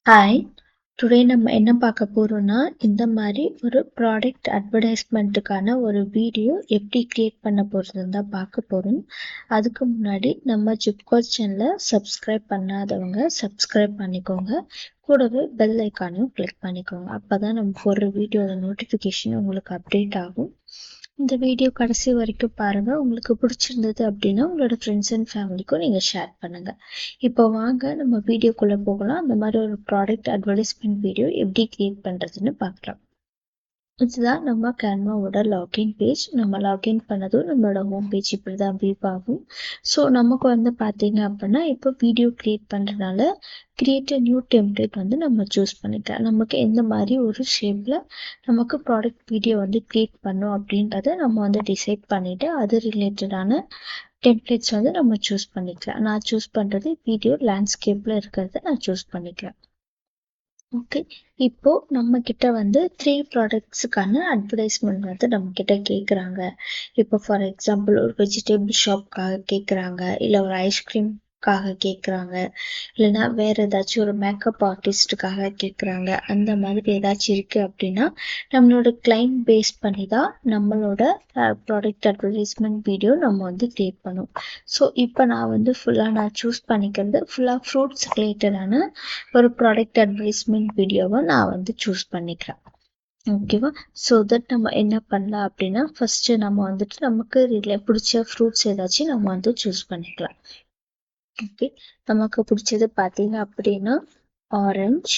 Hi! Today நம்ம என்ன பார்க்க போறோம்னா, இந்த மாரி ஒரு ப்ராடக்ட் அட்வர்டைஸ்மென்ட்டுக்கான ஒரு வீடியோ எப்படி கிரியேட் பண்ண போறதுன்னு தான் பார்க்க போறோம். அதுக்கு முன்னாடி நம்ம ஜிப்காட் சேனல சப்ஸ்கிரைப் பண்ணாதவங்க சப்ஸ்கிரைப் பண்ணிக்கோங்க. கூடவே பெல் ஐகானையும் கிளிக் பண்ணிக்கோங்க. அப்பதான் நம்ம போடுற வீடியோட நோட்டிஃபிகேஷன் உங்களுக்கு அப்டேட் ஆகும். இந்த வீடியோ கடைசி வரைக்கும் பாருங்க. உங்களுக்கு பிடிச்சிருந்தது அப்படின்னா உங்களோட ஃப்ரெண்ட்ஸ் அண்ட் ஃபேமிலிக்கும் நீங்க ஷேர் பண்ணுங்க. இப்போ வாங்க நம்ம வீடியோக்குள்ள போகலாம். அந்த மாதிரி ஒரு ப்ராடக்ட் அட்வர்டைஸ்மெண்ட் வீடியோ எப்படி கிரியேட் பண்றதுன்னு பார்க்கலாம். இதுதான் நம்ம கேன்வாவோட லாகின் பேஜ். நம்ம லாகின் பண்ணதும் நம்மளோட ஹோம் பேஜ் இப்படி தான் வியூ ஆகும். ஸோ நமக்கு வந்து பார்த்தீங்க அப்படின்னா இப்போ வீடியோ கிரியேட் பண்ணுறதுனால கிரியேட் அ நியூ டெம்ப்ளேட் வந்து நம்ம சூஸ் பண்ணிக்கலாம். நமக்கு எந்த மாதிரி ஒரு ஷேப்பில் நமக்கு ப்ராடக்ட் வீடியோ வந்து கிரியேட் பண்ணும் அப்படின்றத நம்ம வந்து டிசைட் பண்ணிவிட்டு அது ரிலேட்டடான டெம்ப்ளேட்ஸ் வந்து நம்ம சூஸ் பண்ணிக்கலாம். நான் சூஸ் பண்ணுறது வீடியோ லேண்ட்ஸ்கேப்பில் இருக்கிறத நான் சூஸ் பண்ணிக்கிறேன். ஓகே. இப்போ நம்ம கிட்ட வந்து 3 ப்ராடக்ட்ஸுக்கான அட்வர்டைஸ்மெண்ட் வந்து நம்ம கிட்ட கேட்குறாங்க. இப்போ ஃபார் எக்ஸாம்பிள் ஒரு வெஜிடபிள் ஷாப்க்காக கேட்குறாங்க, இல்லை ஒரு ஐஸ்கிரீம்காக கேட்குறாங்க, இல்லைன்னா வேற ஏதாச்சும் ஒரு மேக்கப் ஆர்டிஸ்ட்டுக்காக கேட்குறாங்க. அந்த மாதிரி ஏதாச்சும் இருக்கு அப்படின்னா நம்மளோட கிளைண்ட் பேஸ் பண்ணி தான் நம்மளோட ப்ராடக்ட் அட்வர்டைஸ்மெண்ட் வீடியோ நம்ம வந்து கிரியேட் பண்ணுவோம். ஸோ இப்போ நான் வந்து நான் சூஸ் பண்ணிக்கிறது ஃபுல்லாக ஃப்ரூட்ஸ் ரிலேட்டடான ஒரு ப்ராடக்ட் அட்வர்டைஸ்மெண்ட் வீடியோவை நான் வந்து சூஸ் பண்ணிக்கிறேன். ஓகேவா? ஸோ தட் நம்ம என்ன பண்ணலாம் அப்படின்னா ஃபர்ஸ்ட் நம்ம வந்துட்டு நமக்கு பிடிச்ச ஃப்ரூட்ஸ் ஏதாச்சும் நம்ம வந்து சூஸ் பண்ணிக்கலாம். ஓகே, நமக்கு பிடிச்சது பார்த்தீங்க அப்படின்னா ஆரஞ்சு.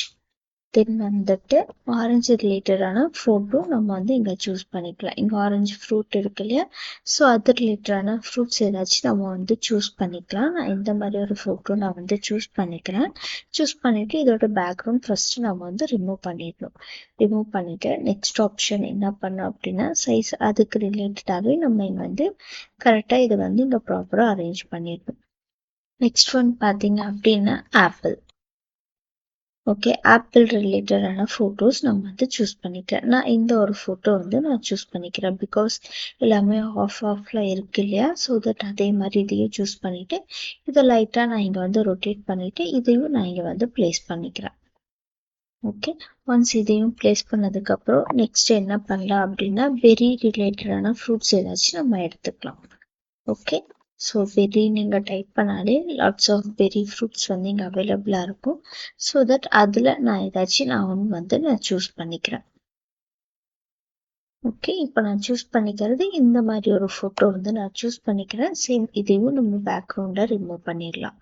தென் வந்துட்டு ஆரஞ்சு ரிலேட்டடான ஃப்ரூட்டும் நம்ம வந்து இங்கே சூஸ் பண்ணிக்கலாம். இங்கே ஆரஞ்சு ஃப்ரூட் இருக்கு இல்லையா? ஸோ அது ரிலேட்டடான ஃப்ரூட்ஸ் ஏதாச்சும் நம்ம வந்து சூஸ் பண்ணிக்கலாம். நான் இந்த மாதிரி ஒரு ஃப்ரூட்டும் நான் வந்து சூஸ் பண்ணிக்கிறேன். சூஸ் பண்ணிவிட்டு இதோட பேக்ரவுண்ட் ஃபஸ்ட்டு நம்ம வந்து ரிமூவ் பண்ணிடணும். ரிமூவ் பண்ணிவிட்டு நெக்ஸ்ட் ஆப்ஷன் என்ன பண்ணோம் அப்படின்னா சைஸ் அதுக்கு ரிலேட்டடாகவே நம்ம இங்கே வந்து கரெக்டாக இதை வந்து இங்கே ப்ராப்பராக அரேஞ்ச் பண்ணிடணும். நெக்ஸ்ட் ஒன் பார்த்தீங்க அப்படின்னா ஆப்பிள். ஓகே, ஆப்பிள் ரிலேட்டடான ஃபோட்டோஸ் நம்ம வந்து சூஸ் பண்ணிக்கிறேன். நான் இந்த ஒரு ஃபோட்டோ வந்து நான் சூஸ் பண்ணிக்கிறேன். பிகாஸ் எல்லாமே ஆஃப்ல இருக்கு இல்லையா? ஸோ தட் அதே மாதிரி இதையும் சூஸ் பண்ணிவிட்டு இதை லைட்டாக நான் இங்கே வந்து ரொட்டேட் பண்ணிவிட்டு இதையும் நான் இங்கே வந்து பிளேஸ் பண்ணிக்கிறேன். ஓகே, ஒன்ஸ் இதையும் பிளேஸ் பண்ணதுக்கப்புறம் நெக்ஸ்ட் என்ன பண்ணலாம் அப்படின்னா பெரி ரிலேட்டடான ஃப்ரூட்ஸ் ஏதாச்சும் நம்ம எடுத்துக்கலாம். ஓகே, ஸோ பெரி நீங்கள் டைப் பண்ணாலே லாட்ஸ் ஆஃப் பெரி ஃப்ரூட்ஸ் வந்து இங்கே அவைலபிளாக இருக்கும். ஸோ தட் அதில் நான் ஏதாச்சும் நான் சூஸ் பண்ணிக்கிறேன். ஓகே, இப்போ நான் சூஸ் பண்ணிக்கிறது இந்த மாதிரி ஒரு ஃபோட்டோ வந்து நான் சூஸ் பண்ணிக்கிறேன். சேம் இதையும் நம்ம பேக்ரவுண்டில் ரிமூவ் பண்ணிடலாம்.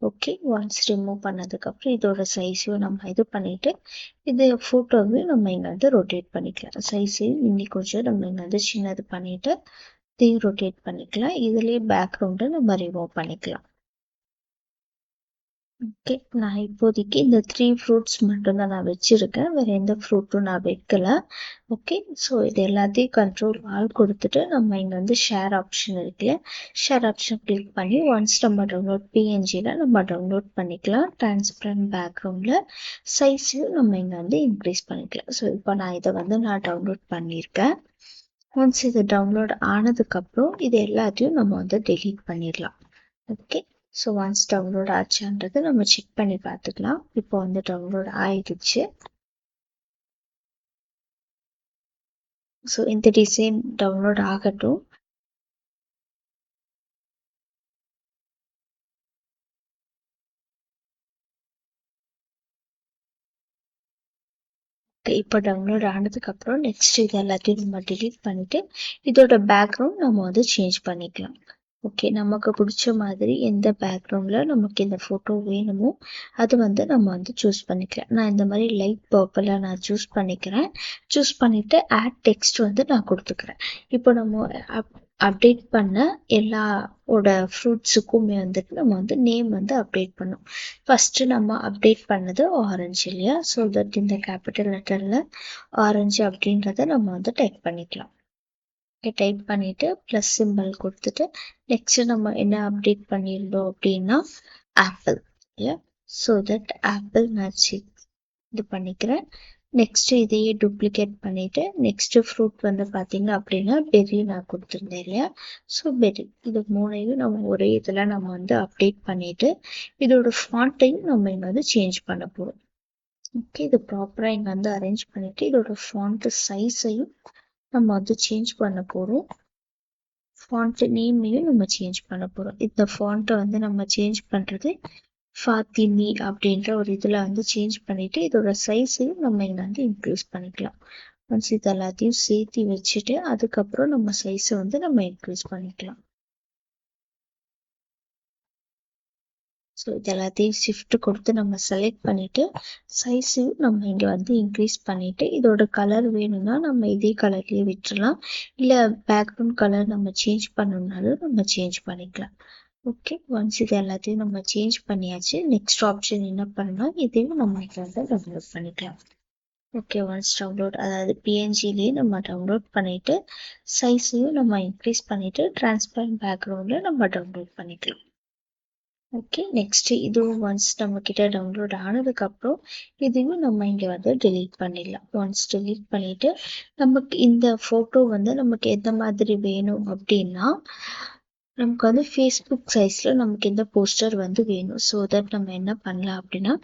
ஓகே, ஒன்ஸ் ரிமூவ் பண்ணதுக்கப்புறம் இதோட சைஸையும் நம்ம இது பண்ணிவிட்டு இது ஃபோட்டோவையும் நம்ம இங்கே வந்து ரொட்டேட் பண்ணிக்கலாம். சைஸையும் இன்னி கொஞ்சம் நம்ம இங்கே வந்து சின்னது பண்ணிவிட்டு இதையும் ரொட்டேட் பண்ணிக்கலாம். இதுலேயே பேக்ரவுண்டை நம்ம ரிமூவ் பண்ணிக்கலாம். ஓகே, நான் இப்போதைக்கு இந்த 3 ஃப்ரூட்ஸ் மட்டும்தான் நான் வச்சுருக்கேன். வேறு எந்த ஃப்ரூட்டும் நான் வைக்கல. ஓகே, ஸோ இது எல்லாத்தையும் கண்ட்ரோல் கொடுத்துட்டு நம்ம இங்கே வந்து ஷேர் ஆப்ஷன் இருக்குல்ல, ஷேர் ஆப்ஷன் கிளிக் பண்ணி ஒன்ஸ் நம்ம டவுன்லோட் பிஎன்ஜியில் நம்ம டவுன்லோட் பண்ணிக்கலாம். டிரான்ஸ்பரண்ட் பேக்ரவுண்டில் சைஸையும் நம்ம இங்கே வந்து இன்க்ரீஸ் பண்ணிக்கலாம். ஸோ இப்போ நான் இதை வந்து நான் டவுன்லோட் பண்ணியிருக்கேன். ஒன்ஸ் இது டவுன்லோட் ஆனதுக்கப்புறம் இது எல்லாத்தையும் நம்ம வந்து டெலீட் பண்ணிடலாம். ஓகே, ஸோ ஒன்ஸ் டவுன்லோட் ஆச்சான்றது நம்ம செக் பண்ணி பார்த்துக்கலாம். இப்போ வந்து டவுன்லோட் ஆயிடுச்சு. ஸோ இந்த டிசைன் டவுன்லோட் ஆகட்டும். இப்போ டவுன்லோட் ஆனதுக்கப்புறம் நெக்ஸ்ட் இது எல்லாத்தையும் நம்ம டிலீட் பண்ணிவிட்டு இதோட பேக்ரவுண்ட் நம்ம வந்து சேஞ்ச் பண்ணிக்கலாம். ஓகே, நமக்கு பிடிச்ச மாதிரி எந்த பேக்ரவுண்டில் நமக்கு இந்த ஃபோட்டோ வேணுமோ அது வந்து நம்ம வந்து சூஸ் பண்ணிக்கலாம். நான் இந்த மாதிரி லைட் பர்பிளாக நான் சூஸ் பண்ணிக்கிறேன். சூஸ் பண்ணிவிட்டு ஆட் டெக்ஸ்ட் வந்து நான் கொடுத்துக்கிறேன். இப்போ நம்ம அப்டேட் பண்ண எல்லாவோட ஃப்ரூட்ஸுக்குமே வந்துட்டு நம்ம வந்து நேம் வந்து அப்டேட் பண்ணோம். ஃபஸ்ட்டு நம்ம அப்டேட் பண்ணது ஆரஞ்சு இல்லையா? ஸோ தட் இந்த கேபிட்டல் லெட்டரில் ஆரஞ்சு அப்படின்றத நம்ம வந்து டைப் பண்ணிக்கலாம். டைப் பண்ணிவிட்டு ப்ளஸ் சிம்பிள் கொடுத்துட்டு நெக்ஸ்ட்டு நம்ம என்ன அப்டேட் பண்ணியிருந்தோம் அப்படின்னா ஆப்பிள் இல்லையா? ஸோ தட் ஆப்பிள் நான் இது பண்ணிக்கிறேன். நெக்ஸ்ட்டு இதையே டூப்ளிகேட் பண்ணிவிட்டு நெக்ஸ்ட்டு ஃப்ரூட் வந்து பார்த்தீங்க அப்படின்னா பெர்ரி நான் கொடுத்துருந்தேன் இல்லையா? ஸோ பெர்ரி இது மூணையும் நம்ம ஒரே இதில் நம்ம வந்து அப்டேட் பண்ணிவிட்டு இதோட ஃபாண்ட்டையும் நம்ம இங்கே வந்து சேஞ்ச் பண்ண போகிறோம். ஓகே, இது ப்ராப்பரா இங்க வந்து அரேஞ்ச் பண்ணிட்டு இதோட ஃபாண்ட் சைஸையும் நம்ம வந்து சேஞ்ச் பண்ண போறோம். ஃபாண்ட் நேமையும் நம்ம சேஞ்ச் பண்ண போறோம். இந்த ஃபாண்ட்டை வந்து நம்ம சேஞ்ச் பண்றது ஃபாத்திமி அப்படின்ற ஒரு இதுல வந்து சேஞ்ச் பண்ணிட்டு இதோட சைஸையும் நம்ம இங்க வந்து இன்க்ரீஸ் பண்ணிக்கலாம். ஒன்ஸ் இது எல்லாத்தையும் சேர்த்து வச்சுட்டு அதுக்கப்புறம் நம்ம சைஸை வந்து நம்ம இன்க்ரீஸ் பண்ணிக்கலாம். ஸோ இது எல்லாத்தையும் ஷிஃப்ட் கொடுத்து நம்ம செலக்ட் பண்ணிட்டு சைஸையும் நம்ம இங்கே வந்து இன்க்ரீஸ் பண்ணிட்டு இதோட கலர் வேணும்னா நம்ம இதே கலர்லேயே விட்டுறலாம். இல்லை பேக்ரவுண்ட் கலர் நம்ம சேஞ்ச் பண்ணணும்னாலும் நம்ம சேஞ்ச் பண்ணிக்கலாம். ஓகே, ஒன்ஸ் இது எல்லாத்தையும் நம்ம சேஞ்ச் பண்ணியாச்சு. நெக்ஸ்ட் ஆப்ஷன் என்ன பண்ணலாம், இதையும் நம்ம இங்கே வந்து டவுன்லோட் பண்ணிக்கலாம். ஓகே, ஒன்ஸ் டவுன்லோட் அதாவது பிஎன்ஜிலேயே நம்ம டவுன்லோட் பண்ணிட்டு சைஸையும் நம்ம இன்க்ரீஸ் பண்ணிட்டு டிரான்ஸ்பரண்ட் பேக்ரவுண்டில் நம்ம டவுன்லோட் பண்ணிக்கலாம். ஓகே, நெக்ஸ்ட் இதுவும் ஒன்ஸ் நம்ம கிட்ட டவுன்லோட் ஆனதுக்கு அப்புறம் இதையும் நம்ம இங்க வந்து டெலீட் பண்ணிடலாம். ஒன்ஸ் டெலீட் பண்ணிட்டு நமக்கு இந்த போட்டோ வந்து நமக்கு எந்த மாதிரி வேணும் அப்படின்னா நமக்கு வந்து ஃபேஸ்புக் சைஸ்ல நமக்கு இந்த போஸ்டர் வந்து வேணும். ஸோ தட் நம்ம என்ன பண்ணலாம் அப்படின்னா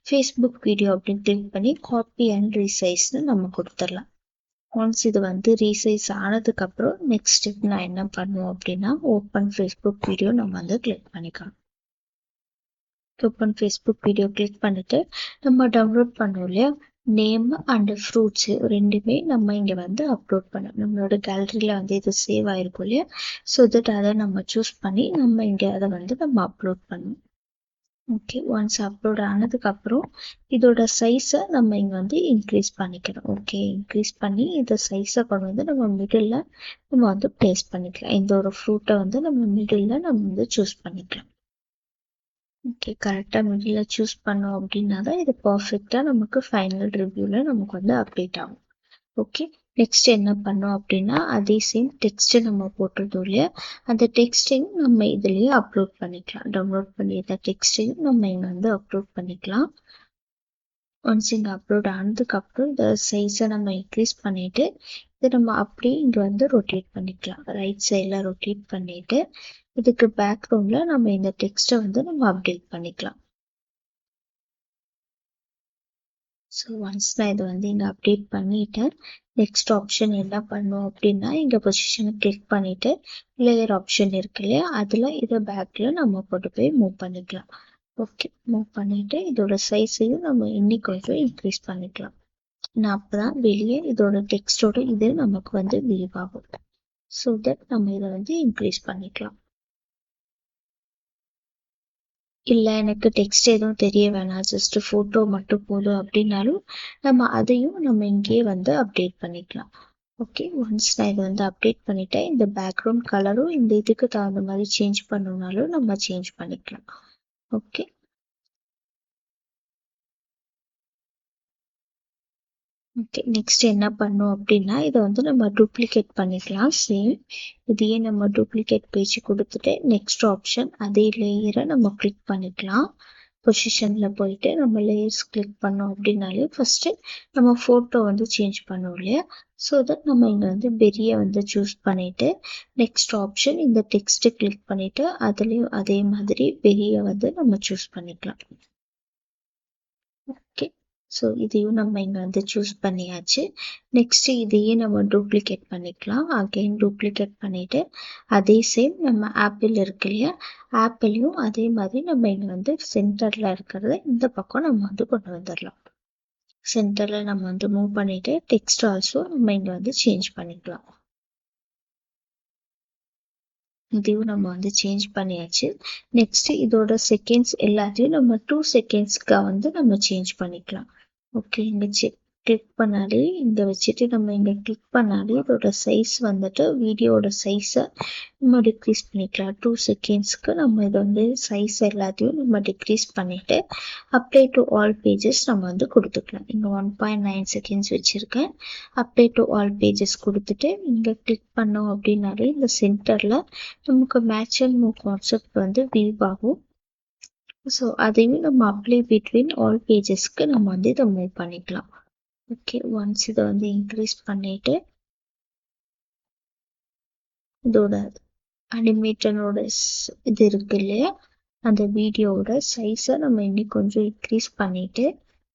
ஃபேஸ்புக் வீடியோ அப்படின்னு கிளிக் பண்ணி காப்பி அண்ட் ரீசைஸ்னு நம்ம கொடுத்துடலாம். ஒன்ஸ் இது வந்து ரீசைஸ் ஆனதுக்கு அப்புறம் நெக்ஸ்ட் ஸ்டெப் நான் என்ன பண்ணுவோம் அப்படின்னா ஓப்பன் ஃபேஸ்புக் வீடியோ நம்ம வந்து கிளிக் பண்ணிக்கலாம். ஓப்பன் ஃபேஸ்புக் வீடியோ கிளிக் பண்ணிட்டு நம்ம டவுன்லோட் பண்ணோம் இல்லையா நேம் அண்ட் ஃப்ரூட்ஸ் ரெண்டுமே நம்ம இங்கே வந்து அப்லோட் பண்ணோம். நம்மளோட கேலரியில் வந்து இது சேவ் ஆயிருக்கும் இல்லையா, ஸோ தட் அதை நம்ம சூஸ் பண்ணி நம்ம இங்கே அதை வந்து நம்ம அப்லோட் பண்ணணும். ஓகே, ஒன்ஸ் அப்லோட் ஆனதுக்கப்புறம் இதோட சைஸை நம்ம இங்கே வந்து இன்க்ரீஸ் பண்ணிக்கிறோம். ஓகே, இன்க்ரீஸ் பண்ணி இந்த சைஸை கொண்டு வந்து நம்ம மிடில் நம்ம வந்து ப்ளேஸ் பண்ணிக்கலாம். இந்த ஒரு ஃப்ரூட்டை வந்து நம்ம மிடில் நம்ம வந்து சூஸ் பண்ணிக்கலாம். ஓகே, கரெக்டாக மிடில் சூஸ் பண்ணோம் அப்படின்னா தான் இது பர்ஃபெக்டாக நமக்கு ஃபைனல் ரிவ்யூவில் நமக்கு வந்து அப்டேட் ஆகும். ஓகே, நெக்ஸ்ட் என்ன பண்ணோம் அப்படின்னா அதே சேம் டெக்ஸ்ட்டை நம்ம போட்டிருந்தோம் இல்லையா, அந்த டெக்ஸ்ட்டையும் நம்ம இதுலேயே அப்லோட் பண்ணிக்கலாம். டவுன்லோட் பண்ணியிருந்த டெக்ஸ்ட்டையும் நம்ம இங்கே வந்து அப்லோட் பண்ணிக்கலாம். ஒன்ஸ் இங்கே அப்லோட் ஆனதுக்கப்புறம் இந்த சைஸை நம்ம இன்க்ரீஸ் பண்ணிவிட்டு இதை நம்ம அப்படியே இங்கே வந்து ரொட்டேட் பண்ணிக்கலாம். ரைட் சைடில் ரொட்டேட் பண்ணிவிட்டு இதுக்கு பேக்ரவுண்டில் நம்ம இந்த டெக்ஸ்ட்டை வந்து நம்ம அப்டேட் பண்ணிக்கலாம். ஸோ ஒன்ஸ் நான் இதை வந்து இங்கே அப்டேட் பண்ணிட்டேன். நெக்ஸ்ட் ஆப்ஷன் என்ன பண்ணும் அப்படின்னா இங்கே பொசிஷனை கிளிக் பண்ணிவிட்டு லேயர் ஆப்ஷன் இருக்கு இல்லையா, அதில் இதை பேக்கில் நம்ம கொண்டு போய் மூவ் பண்ணிக்கலாம். ஓகே, மூவ் பண்ணிவிட்டு இதோட சைஸையும் நம்ம இன்னைக்கு கொஞ்சம் இன்க்ரீஸ் பண்ணிக்கலாம். நான் அப்போ தான் வெளியே இதோட டெக்ஸ்டோட இது நமக்கு வந்து வியூ ஆகும். ஸோ தட் நம்ம இதை வந்து இன்க்ரீஸ் பண்ணிக்கலாம். இல்லை எனக்கு டெக்ஸ்ட் எதுவும் தெரிய வேணாம், ஜஸ்ட் ஃபோட்டோ மட்டும் போதும் அப்படின்னாலும் நம்ம அதையும் நம்ம இங்கேயே வந்து அப்டேட் பண்ணிக்கலாம். ஓகே, ஒன்ஸ் நான் இதை வந்து அப்டேட் பண்ணிட்டேன். இந்த பேக்ரவுண்ட் கலரும் இந்த இதுக்கு தகுந்த மாதிரி சேஞ்ச் பண்ணணும்னாலும் நம்ம சேஞ்ச் பண்ணிக்கலாம். ஓகே, ஓகே, நெக்ஸ்ட் என்ன பண்ணோம் அப்படின்னா இதை வந்து நம்ம டூப்ளிகேட் பண்ணிக்கலாம். சேம் இதையே நம்ம டூப்ளிகேட் பேஜ் கொடுத்துட்டு நெக்ஸ்ட் ஆப்ஷன் அதே லேயரை நம்ம கிளிக் பண்ணிக்கலாம். பொசிஷனில் போயிட்டு நம்ம லேயர்ஸ் கிளிக் பண்ணோம் அப்படின்னாலே ஃபஸ்ட்டு நம்ம ஃபோட்டோ வந்து சேஞ்ச் பண்ணோம் இல்லையா, ஸோ தட் நம்ம இங்கே வந்து பெரிய வந்து சூஸ் பண்ணிவிட்டு நெக்ஸ்ட் ஆப்ஷன் இந்த டெக்ஸ்ட்டு கிளிக் பண்ணிவிட்டு அதுலேயும் அதே மாதிரி பெரிய வந்து நம்ம சூஸ் பண்ணிக்கலாம். ஓகே, ஸோ இதையும் நம்ம இங்கே வந்து சூஸ் பண்ணியாச்சு. நெக்ஸ்ட் இதையே நம்ம டூப்ளிகேட் பண்ணிக்கலாம். அகெயின் டூப்ளிகேட் பண்ணிவிட்டு அதே சேம் நம்ம ஆப்பிள் இருக்கு இல்லையா, ஆப்பிளையும் அதே மாதிரி நம்ம இங்கே வந்து சென்டரில் இருக்கிறத இந்த பக்கம் நம்ம வந்து கொண்டு வந்துடலாம். சென்டரில் நம்ம வந்து மூவ் பண்ணிவிட்டு டெக்ஸ்ட் ஆல்சோ நம்ம இங்கே வந்து சேஞ்ச் பண்ணிக்கலாம். இதையும் நம்ம வந்து சேஞ்ச் பண்ணியாச்சு. நெக்ஸ்ட் இதோட செகண்ட்ஸ் எல்லாத்தையும் நம்ம 2 செகண்ட்ஸ்க்கு வந்து நம்ம சேஞ்ச் பண்ணிக்கலாம். ஓகே, இங்கே கிளிக் பண்ணாலே இங்கே வச்சுட்டு நம்ம இங்கே கிளிக் பண்ணாலே இதோட சைஸ் வந்துட்டு வீடியோட சைஸை நம்ம டிக்ரீஸ் பண்ணிக்கலாம். 2 செகண்ட்ஸ்க்கு நம்ம இதை வந்து சைஸ் எல்லாத்தையும் நம்ம டிக்ரீஸ் பண்ணிவிட்டு அப்ளை டு ஆல் பேஜஸ் நம்ம வந்து கொடுத்துக்கலாம். இங்கே 1.9 செகண்ட்ஸ் வச்சுருக்கேன். அப்ளை டு ஆல் பேஜஸ் கொடுத்துட்டு இங்கே கிளிக் பண்ணோம் அப்படின்னாலே இந்த சென்டரில் நமக்கு மேட்ச் அண்ட் மூவ் கான்செப்ட் வந்து வியூ ஆகும். ஸோ அதையும் நம்ம அப்ளை பிட்வீன் ஆல் பேஜஸ்க்கு நம்ம வந்து இதை மூவ் பண்ணிக்கலாம். ஓகே, ஒன்ஸ் இதை வந்து இன்க்ரீஸ் பண்ணிட்டு இதோட அனிமேட்டனோட இது இருக்கு இல்லையா, அந்த வீடியோவோட சைஸை நம்ம இன்னும் கொஞ்சம் இன்க்ரீஸ் பண்ணிட்டு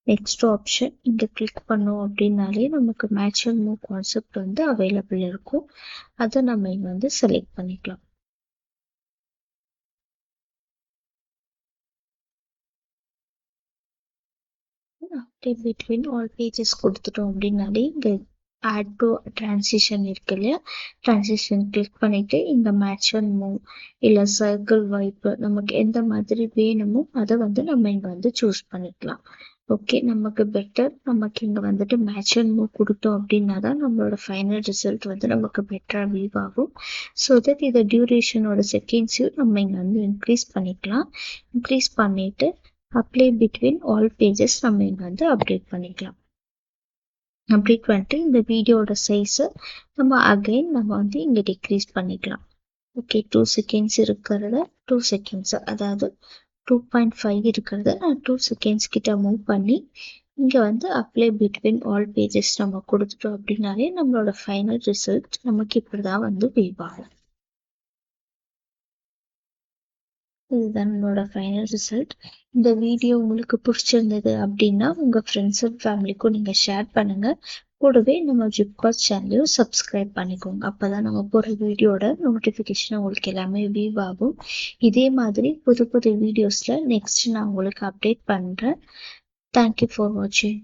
நெக்ஸ்ட் ஆப்ஷன் இங்கே கிளிக் பண்ணோம் அப்படின்னாலே நமக்கு மேட்ச் அண்ட் மூவ் கான்செப்ட் வந்து அவைலபிள் இருக்கும். அதை நம்ம இங்கே வந்து செலக்ட் பண்ணிக்கலாம். அப்படியே பிட்வீன் ஆல் பேஜஸ் கொடுத்துட்டோம் அப்படின்னாலே இங்கே ஆட் டு டிரான்சிஷன் இருக்கு இல்லையா, டிரான்சிஷன் கிளிக் பண்ணிட்டு இந்த மேட்ச் அண்ட் மூவ் இல்லை சர்க்கிள் வைப்பு நமக்கு எந்த மாதிரி வேணுமோ அதை வந்து நம்ம இங்கே வந்து சூஸ் பண்ணிக்கலாம். ஓகே, நமக்கு பெட்டர் நமக்கு இங்கே வந்துட்டு மேட்ச் அண்ட் மூவ் கொடுத்தோம் அப்படின்னா தான் நம்மளோட ஃபைனல் ரிசல்ட் வந்து நமக்கு பெட்டராக வியூ ஆகும். ஸோ தட் இதை டியூரேஷனோட செகண்ட்ஸையும் நம்ம இங்கே வந்து இன்க்ரீஸ் பண்ணிக்கலாம். இன்க்ரீஸ் பண்ணிட்டு அப்ளை பிட்வீன் ஆல் பேஜஸ் நம்ம இங்கே வந்து அப்டேட் பண்ணிக்கலாம். அப்டேட் பண்ணிட்டு இந்த வீடியோட சைஸை நம்ம வந்து இங்கே டிக்ரீஸ் பண்ணிக்கலாம். ஓகே, 2 செகண்ட்ஸ் இருக்கிறத 2 செகண்ட்ஸ், அதாவது 2.5 இருக்கிறத 2 செகண்ட்ஸ் கிட்ட மூவ் பண்ணி இங்கே வந்து அப்ளை பிட்வீன் ஆல் பேஜஸ் நம்ம கொடுத்துட்டோம் அப்படின்னாலே நம்மளோட ஃபைனல் ரிசல்ட் நமக்கு இப்படி தான் வந்து வியூ ஆகும். இதுதான் நம்மளோட ஃபைனல் ரிசல்ட். இந்த வீடியோ உங்களுக்கு பிடிச்சிருந்தது அப்படின்னா உங்கள் ஃப்ரெண்ட்ஸ் அண்ட் ஃபேமிலிக்கும் நீங்கள் ஷேர் பண்ணுங்கள். கூடவே நம்ம ஜிப்காஸ்ட் சேனலையும் சப்ஸ்கிரைப் பண்ணிக்கோங்க. அப்போ தான் நம்ம போகிற வீடியோட நோட்டிஃபிகேஷன் உங்களுக்கு எல்லாமே வியூ ஆகும். இதே மாதிரி புது புது வீடியோஸில் நெக்ஸ்ட் நான் உங்களுக்கு அப்டேட் பண்ணுறேன். தேங்க்யூ ஃபார் வாட்சிங்.